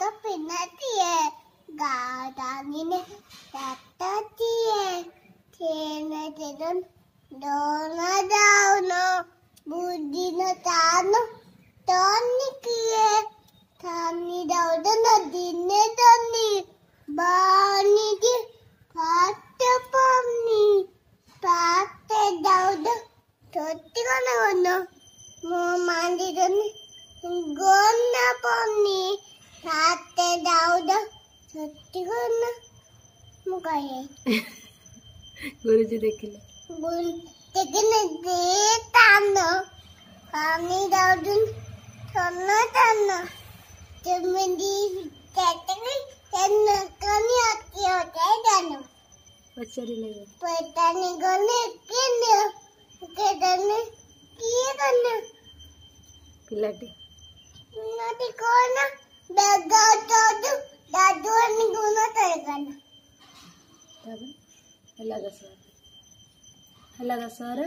तो पिनाती है गादानी ने ताताती है तेने तेरन दोना जाओ बुद्धि न तानो तोनी किए थानी दाउद नदी ने तोनी बानी की पाटे पमनी पाटे दाउद तोती कोना मो मांडी तोनी गोना पमनी पाटे दाउद तोती कोना मुकाये गुरुजी देखिले देखने दे तानो पानी दाउद सोना तानो जमदी कैटेगरी तेन कनी आती होते जानो पचरी ले पतानी गने किने केदने किए गने पिलाटी नदी कोना बेगा तो दादू अनि गुना तरेगना तब हला दसवार